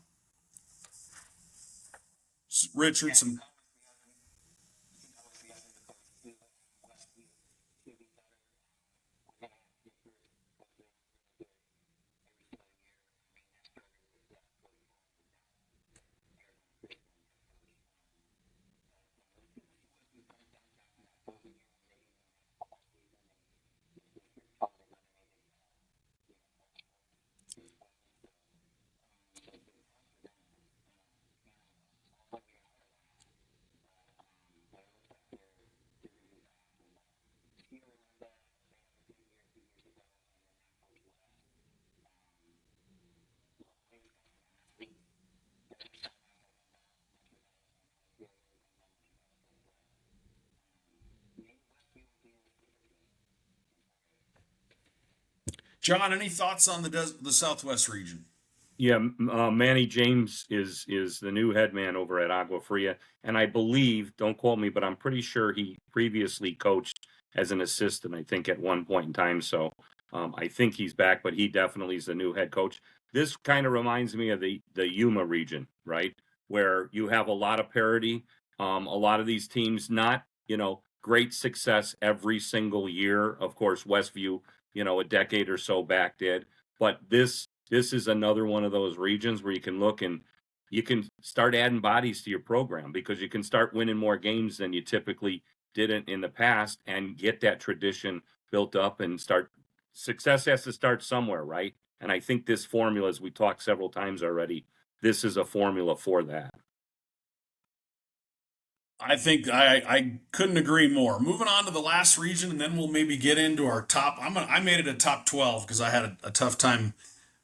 Richard, some John, any thoughts on the Southwest region? Yeah, Manny James is the new head man over at Agua Fria, and I believe, don't quote me, but I'm pretty sure he previously coached as an assistant, I think, at one point in time. So I think he's back, but he definitely is the new head coach. This kind of reminds me of the Yuma region, right, where you have a lot of parity. A lot of these teams, not great success every single year. Of course, Westview, a decade or so back did, but this is another one of those regions where you can look and you can start adding bodies to your program because you can start winning more games than you typically didn't in the past and get that tradition built up and start. Success has to start somewhere, right? And I think this formula, as we talked several times already, this is a formula for that. I think I couldn't agree more. Moving on to the last region, and then we'll maybe get into our top. I made it a top 12 because I had a tough time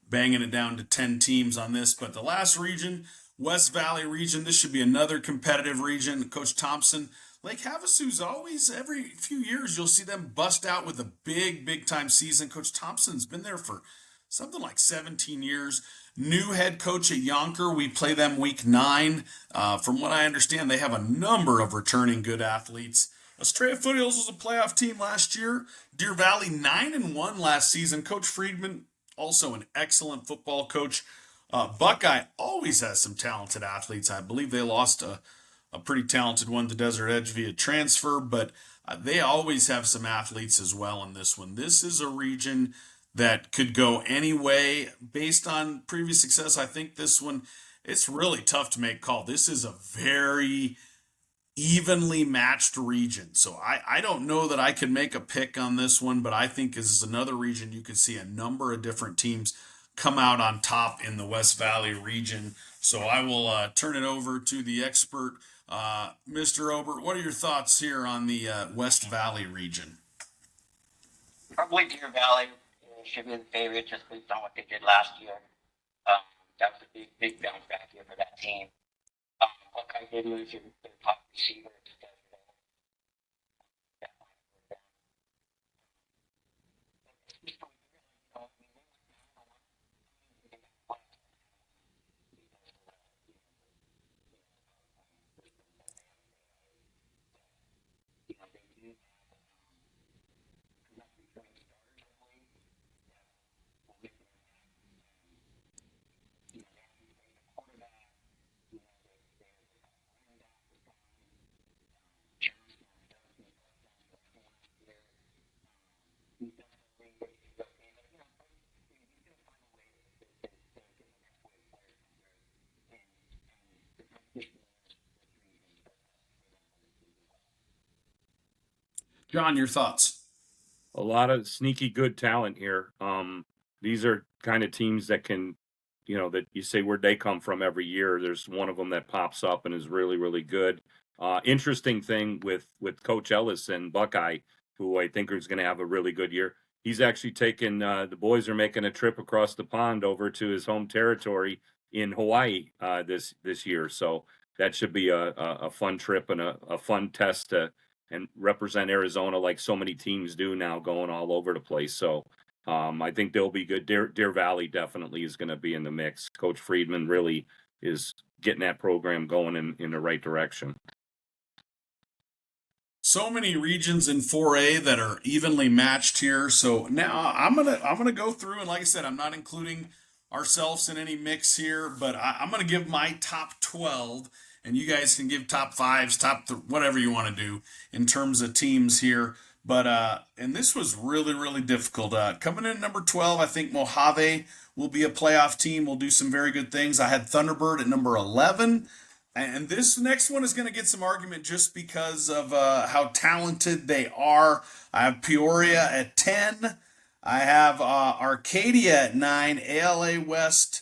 banging it down to 10 teams on this. But the last region, West Valley region, this should be another competitive region. Coach Thompson, Lake Havasu's always, every few years, you'll see them bust out with a big time season. Coach Thompson's been there for something like 17 years. New head coach at Yonker. We play them week 9. From what I understand, they have a number of returning good athletes. Estrella Foothills was a playoff team last year. Deer Valley 9-1 last season. Coach Friedman, also an excellent football coach. Buckeye always has some talented athletes. I believe they lost a pretty talented one to Desert Edge via transfer, but they always have some athletes as well in this one. This is a region that could go any way based on previous success. I think this one, it's really tough to make a call. This is a very evenly matched region. So I don't know that I can make a pick on this one, but I think this is another region you could see a number of different teams come out on top in the West Valley region. So I will turn it over to the expert, Mr. Obert. What are your thoughts here on the West Valley region? Probably Deer Valley should be the favorite just based on what they did last year. That was a big bounce back year for that team. Buckeye did lose their top receiver to Desert Edge. John, your thoughts? A lot of sneaky good talent here. These are kind of teams that can, that you say where'd they come from every year. There's one of them that pops up and is really, really good. Interesting thing with Coach Ellis and Buckeye, who I think is going to have a really good year. He's actually taken the boys are making a trip across the pond over to his home territory in Hawaii this year. So that should be a fun trip and a fun test to and represent Arizona like so many teams do now, going all over the place. So I think they'll be good. Deer Valley definitely is going to be in the mix. Coach Friedman really is getting that program going in the right direction. So many regions in 4A that are evenly matched here. So now I'm gonna go through, and like I said, I'm not including ourselves in any mix here, but I'm gonna give my top 12, and you guys can give top fives, whatever you want to do in terms of teams here. But and this was really, really difficult. Coming in at number 12, I think Mojave will be a playoff team. Will do some very good things. I had Thunderbird at number 11. And this next one is going to get some argument just because of how talented they are. I have Peoria at 10. I have Arcadia at 9. ALA West,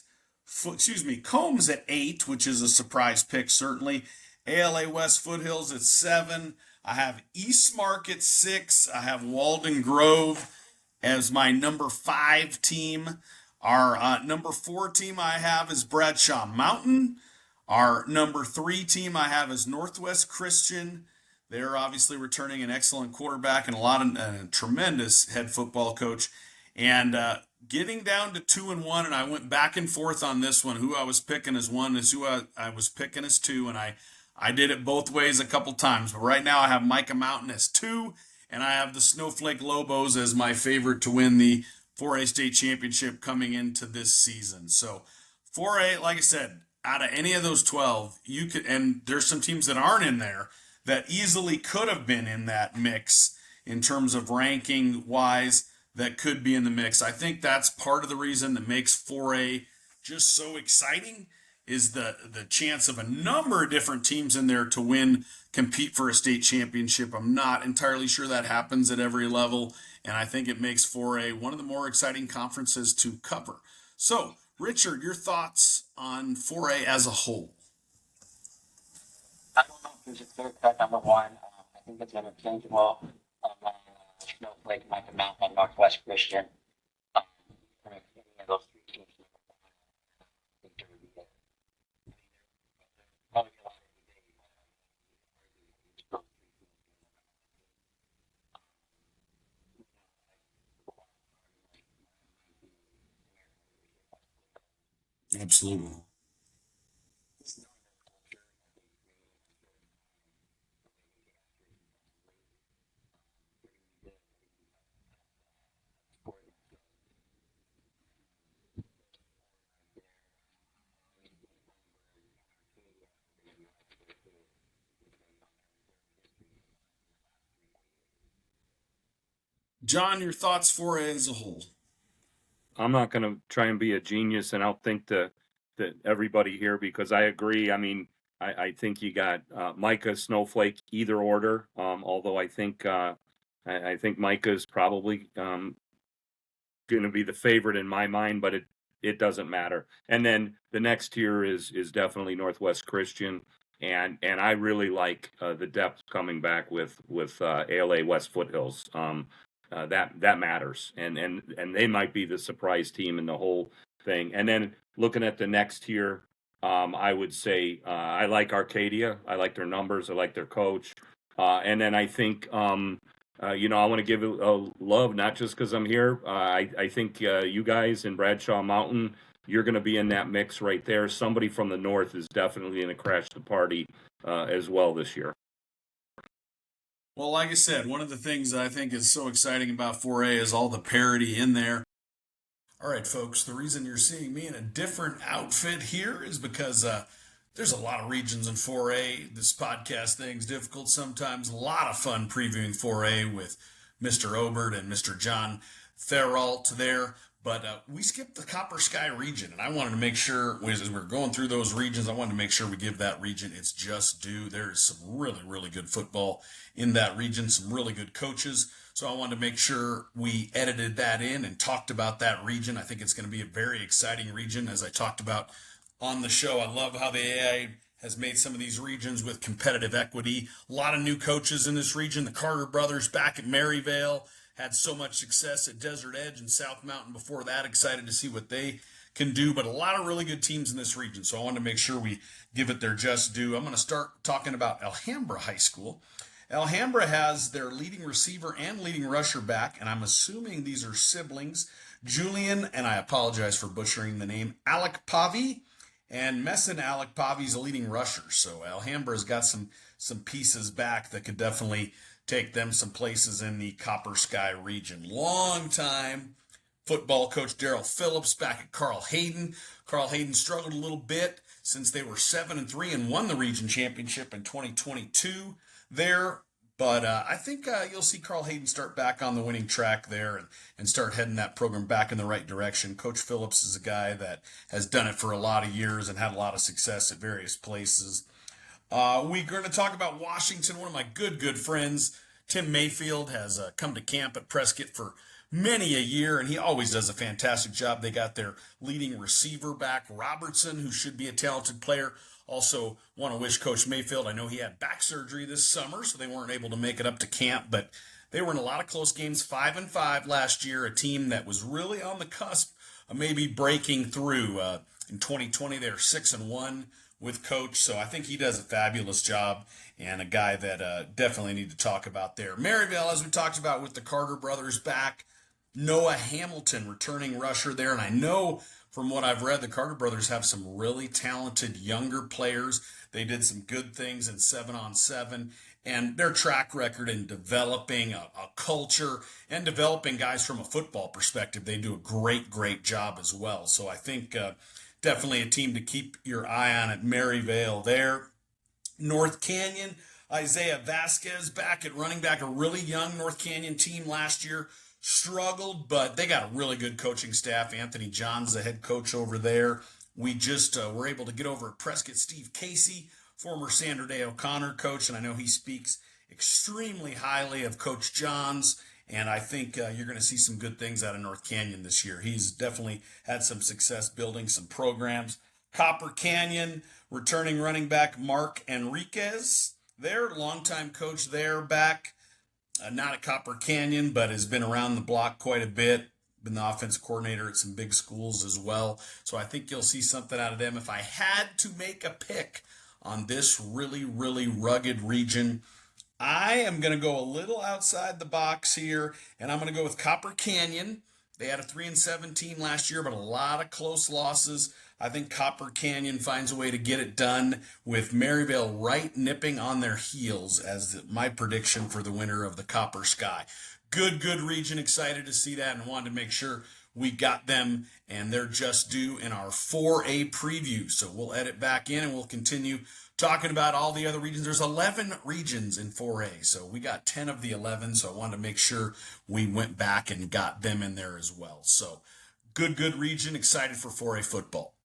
Combs at 8, which is a surprise pick, certainly. ALA West Foothills at 7. I have Eastmark at 6. I have Walden Grove as my number 5 team. Our number 4 team I have is Bradshaw Mountain. Our number 3 team I have is Northwest Christian. They're obviously returning an excellent quarterback and a tremendous head football coach. And getting down to 2-1, and I went back and forth on this one. Who I was picking as 1 is who I was picking as 2, and I did it both ways a couple times. But right now I have Micah Mountain as 2, and I have the Snowflake Lobos as my favorite to win the 4A state championship coming into this season. So 4A, like I said, out of any of those 12, you could, and there's some teams that aren't in there that easily could have been in that mix in terms of ranking wise, that could be in the mix. I think that's part of the reason that makes 4A just so exciting is the chance of a number of different teams in there to compete for a state championship. I'm not entirely sure that happens at every level, and I think it makes 4A one of the more exciting conferences to cover. So, Richard, your thoughts on 4A as a whole? I don't know if there's a clear cut number 1. I think it's interchangeable. Snowflake, Micah Mountain, and Northwest Christian. From any of those 3 teams, I think there would be good. Probably a lot of debate. Absolutely. John, your thoughts 4A as a whole? I'm not going to try and be a genius and outthink that everybody here, because I agree. I mean, I think you got Micah, Snowflake, either order. Although I think Micah is probably going to be the favorite in my mind, but it doesn't matter. And then the next tier is definitely Northwest Christian, and I really like the depth coming back with ALA West Foothills. That matters, and they might be the surprise team in the whole thing. And then looking at the next tier, I would say I like Arcadia. I like their numbers. I like their coach. And then I think I want to give a love, not just because I'm here. I think you guys in Bradshaw Mountain, you're going to be in that mix right there. Somebody from the north is definitely going to crash the party as well this year. Well, like I said, one of the things that I think is so exciting about 4A is all the parity in there. All right, folks, the reason you're seeing me in a different outfit here is because there's a lot of regions in 4A. This podcast thing's difficult sometimes. A lot of fun previewing 4A with Mr. Obert and Mr. John Theriault there. But we skipped the Copper Sky region, and I wanted to make sure, as we're going through those regions, I wanted to make sure we give that region its just due. There is some really, really good football in that region, some really good coaches. So I wanted to make sure we edited that in and talked about that region. I think it's going to be a very exciting region, as I talked about on the show. I love how the AI has made some of these regions with competitive equity. A lot of new coaches in this region. The Carter brothers back at Maryvale had so much success at Desert Edge and South Mountain before that. Excited to see what they can do, but a lot of really good teams in this region. So I wanted to make sure we give it their just due. I'm going to start talking about Alhambra High School. Alhambra has their leading receiver and leading rusher back, and I'm assuming these are siblings. Julian, and I apologize for butchering the name, Alec Pavi, and Messin Alec Pavi's a leading rusher. So Alhambra's got some pieces back that could definitely take them some places in the Copper Sky region. Long time football coach Daryl Phillips back at Carl Hayden. Carl Hayden struggled a little bit since they were 7-3 and won the region championship in 2022 there. But I think you'll see Carl Hayden start back on the winning track there and start heading that program back in the right direction. Coach Phillips is a guy that has done it for a lot of years and had a lot of success at various places. We're going to talk about Washington. One of my good friends, Tim Mayfield, has come to camp at Prescott for many a year, and he always does a fantastic job. They got their leading receiver back, Robertson, who should be a talented player. Also want to wish Coach Mayfield, I know he had back surgery this summer, so they weren't able to make it up to camp, but they were in a lot of close games, 5-5 last year, a team that was really on the cusp of maybe breaking through. In 2020, they were 6-1 with Coach, so I think he does a fabulous job and a guy that definitely need to talk about there. Maryvale, as we talked about with the Carter brothers back, Noah Hamilton, returning rusher there, and I know from what I've read, the Carter brothers have some really talented younger players. They did some good things in 7-on-7, and their track record in developing a culture and developing guys from a football perspective, they do a great job as well. So I think definitely a team to keep your eye on at Maryvale there. North Canyon, Isaiah Vasquez back at running back, a really young North Canyon team last year. Struggled, but they got a really good coaching staff. Anthony John's the head coach over there. We just were able to get over at Prescott Steve Casey, former Sandra Day O'Connor coach, and I know he speaks extremely highly of Coach Johns, and I think you're going to see some good things out of North Canyon this year. He's definitely had some success building some programs. Copper Canyon, returning running back Mark Enriquez, their longtime coach there back. Not at Copper Canyon, but has been around the block quite a bit. Been the offensive coordinator at some big schools as well. So I think you'll see something out of them. If I had to make a pick on this really rugged region, I am going to go a little outside the box here, and I'm going to go with Copper Canyon. They had a 3-7 team last year, but a lot of close losses. I think Copper Canyon finds a way to get it done, with Maryvale right nipping on their heels as my prediction for the winner of the Copper Sky. Good region. Excited to see that and wanted to make sure we got them and they're just due in our 4A preview. So we'll edit back in and we'll continue talking about all the other regions. There's 11 regions in 4A, so we got 10 of the 11, so I wanted to make sure we went back and got them in there as well. So good region. Excited for 4A football.